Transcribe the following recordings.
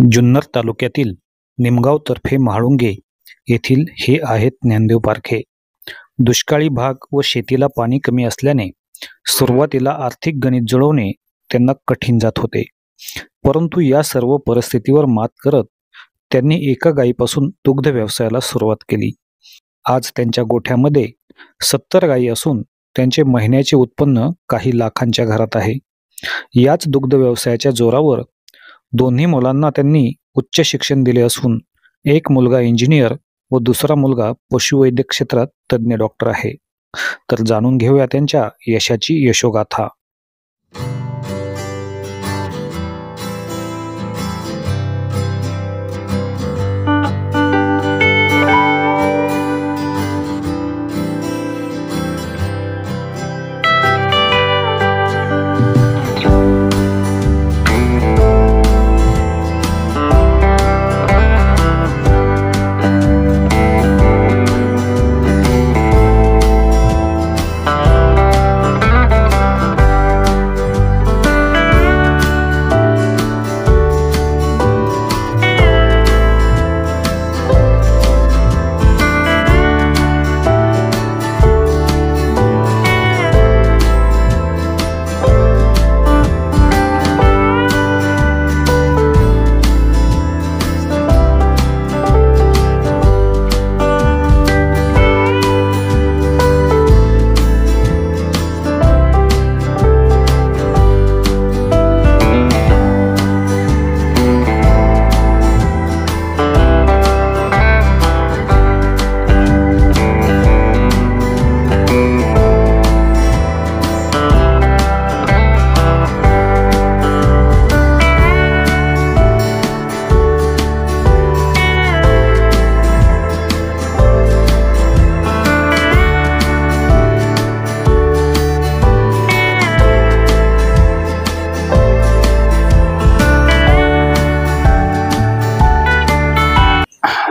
जुन्नर तालुक्यातील निमगाव तर्फे म्हाळुंगे येथील हे आहेत ज्ञानदेव पारखे। दुष्काळी भाग व शेतीला पाणी कमी असल्याने सुरुवातीला आर्थिक गणित जुळवणे त्यांना कठीण जात होते, परंतु या सर्व परिस्थितीवर मात करत त्यांनी एका गायीपासून दुग्ध व्यवसायाला सुरुवात केली। आज त्यांच्या गोठ्यामध्ये 70 गायी असून त्यांचे महिन्याचे उत्पन्न काही लाखांच्या घरात आहे। याच दुग्ध व्यवसायाच्या जोरावर दोन्ही मुलांना त्यांनी उच्च शिक्षण दिले असून एक मुलगा इंजिनियर व दुसरा मुलगा पशुवैद्यक क्षेत्रात तज्ञ डॉक्टर आहे। तर जाणून घेऊया त्यांच्या यशाची यशोगाथा।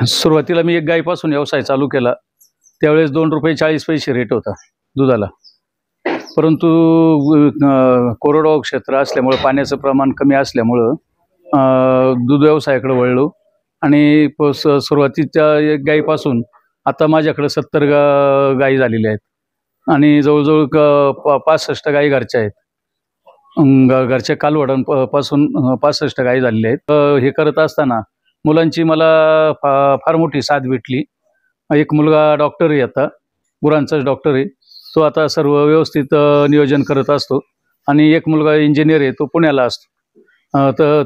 सुरुवातीला मी एक गायीपासून व्यवसाय चालू केला, त्यावेळेस ₹2.40 रेट होता दुधाला। परंतु कोरडवाहू क्षेत्र असल्यामुळे पाण्याचं प्रमाण कमी असल्यामुळं दूध व्यवसायाकडे वळलो आणि सुरुवातीच्या एक गायीपासून आता माझ्याकडे 70 गायी झालेल्या आहेत आणि जवळजवळ 65 गायी घरच्या आहेत। घरच्या कालवडांपासून 65 गायी झालेल्या आहेत। हे करत असताना मुलांची मला फार मोठी साथ भेटली। एक मुलगा डॉक्टर आहे, आता गुरांचाच डॉक्टर आहे, तो आता सर्व व्यवस्थित नियोजन करत असतो आणि एक मुलगा इंजिनियर आहे, तो पुण्याला असतो। तर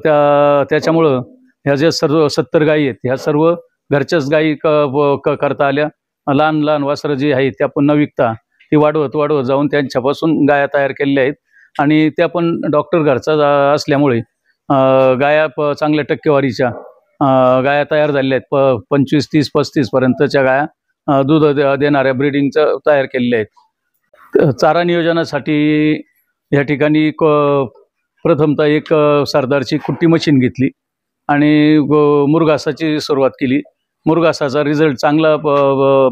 त्याच्यामुळं ह्या ज्या सर्व 70 गायी आहेत ह्या सर्व घरच्याच गायी करता आल्या। लहान लहान वासरं जी आहेत त्या पुन्हा विकता ती वाढवत जाऊन त्यांच्यापासून गाया तयार केलेल्या आहेत आणि त्या पण डॉक्टर घरचा असल्यामुळे गाया चांगल्या टक्केवारीच्या गाया तयार झालेल्या आहेत। 25, 30, 35 पर्यंतच्या गाया दूध देणाऱ्या ब्रीडिंगचं तयार केलेल्या आहेत। चारा नियोजनासाठी या ठिकाणी प्रथमतः एक सरदारची कुट्टी मशीन घेतली आणि मुरघासाची सुरुवात केली। मुरघासाचा रिझल्ट चांगला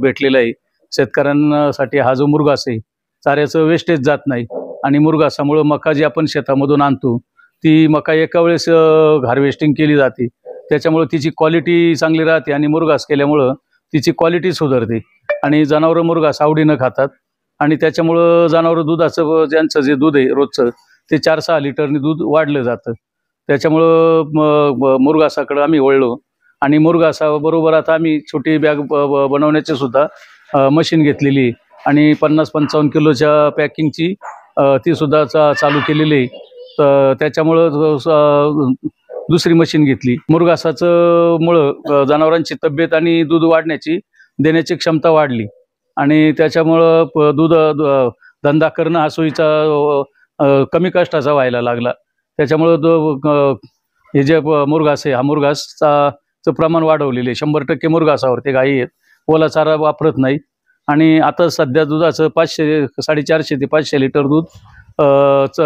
भेटलेला आहे। शेतकऱ्यांसाठी हा जो मुरघास आहे चाऱ्याचं वेस्टेज जात नाही आणि मुरघासामुळं मका जी आपण शेतामधून आणतो ती मका एका वेळेस हार्वेस्टिंग केली जाते, त्याच्यामुळे तिची क्वालिटी चांगली राहते आणि मुरघास केल्यामुळं तिची क्वालिटी सुधारते आणि जनावरं मुरघास आवडीनं खातात आणि त्याच्यामुळं जनावरं दुधाचं ज्यांचं जे दूध आहे रोजचं ते 4-6 लिटरनी दूध वाढलं जातं। त्याच्यामुळं मुरघासाकडं आम्ही वळलो आणि मुरघासाबरोबर आता आम्ही छोटी बॅग बनवण्याची सुद्धा मशीन घेतलेली आणि 50-55 किलोच्या पॅकिंगची ती सुद्धा चालू केलेली आहे। तर त्याच्यामुळं दुसरी मशीन घेतली। मुरघासाचं मुळं जनावरांची तब्येत आणि दूध देण्याची क्षमता वाढली आणि त्याच्यामुळं दूध धंदा करणं हा सोयीचा कमी कष्टाचा व्हायला लागला। त्याच्यामुळं हे जे मुरघास आहे हा मुरघासचं प्रमाण वाढवलेले 100% मुरघासावरती गायी आहेत, ओला चारा वापरत नाही आणि आता सध्या दुधाचं 450 ते 500 लिटर दूध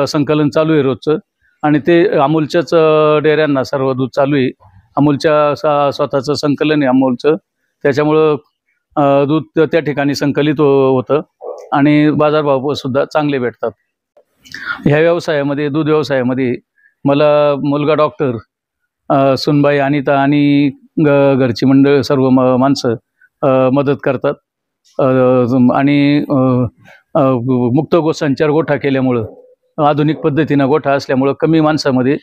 संकलन चालू आहे रोजचं आणि ते अमूलच्याच डेऱ्यांना सर्व दूध चालू आहे। अमूलच्या स्वतःचं संकलन आहे अमूलचं, त्याच्यामुळं दूध त्या ठिकाणी संकलित होतं आणि बाजारभाव सुद्धा चांगले भेटतात। ह्या व्यवसायामध्ये दूध व्यवसायामध्ये मला मुलगा डॉक्टर सुनबाई अनिता आणि घरची मंडळ सर्व माणसं मदत करतात. आणि मुक्त गोसंचार गोठा केल्यामुळं आधुनिक पद्धतीनं गोठा असल्यामुळं कमी माणसामध्ये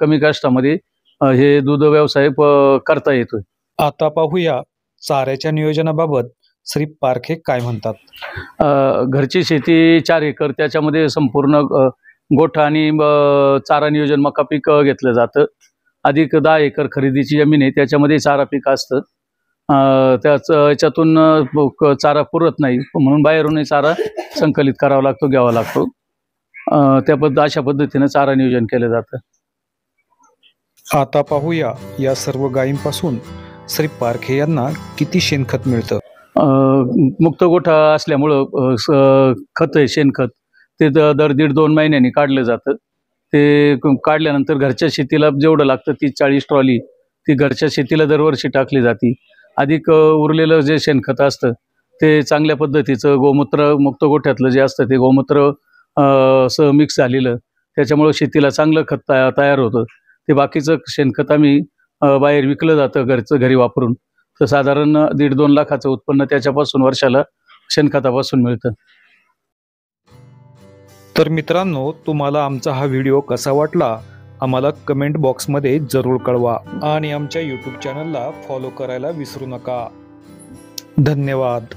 कमी कष्टामध्ये हे दूध व्यवसाय करता येतोय. आता पाहूया चाऱ्याच्या नियोजनाबाबत श्री पारखे काय म्हणतात. घरची शेती 4 एकर, त्याच्यामध्ये संपूर्ण गोठा आणि चारा नियोजन मका पीक घेतलं जातं. अधिक 10 एकर खरेदीची जमीन आहे, त्याच्यामध्ये चारा पीक असतं. याच्यातून चारा पुरत नाही म्हणून बाहेरूनही चारा संकलित करावा लागतो, घ्यावा लागतो. अशा पद्धतीनं चारा नियोजन केलं जातं. आता पाहूया या सर्व गायींपासून श्री पारखे यांना किती शेणखत मिळतं. मुक्त गोठा असल्यामुळं खत आहे, शेणखत, ते दर 1.5-2 महिन्यांनी काढलं जातं. ते काढल्यानंतर घरच्या शेतीला जेवढं लागतं 30-40 ट्रॉली ती घरच्या शेतीला दरवर्षी टाकली जाते. अधिक उरलेलं जे शेणखत असतं ते चांगल्या पद्धतीचं गोमूत्र मुक्त गोठ्यातलं जे असतं ते गोमूत्र मिक्स झालेलं, त्याच्यामुळं शेतीला चांगलं खत तयार होतं. ते बाकीचं शेणखत आम्ही बाहेर विकलं जातं घरी वापरून. तर साधारण 1.5-2 लाखाचं उत्पन्न त्याच्यापासून वर्षाला शेणखतापासून मिळतं. तर मित्रांनो, तुम्हाला आमचा हा व्हिडिओ कसा वाटला आम्हाला कमेंट बॉक्समध्ये जरूर कळवा आणि आमच्या यूट्यूब चॅनलला फॉलो करायला विसरू नका. धन्यवाद.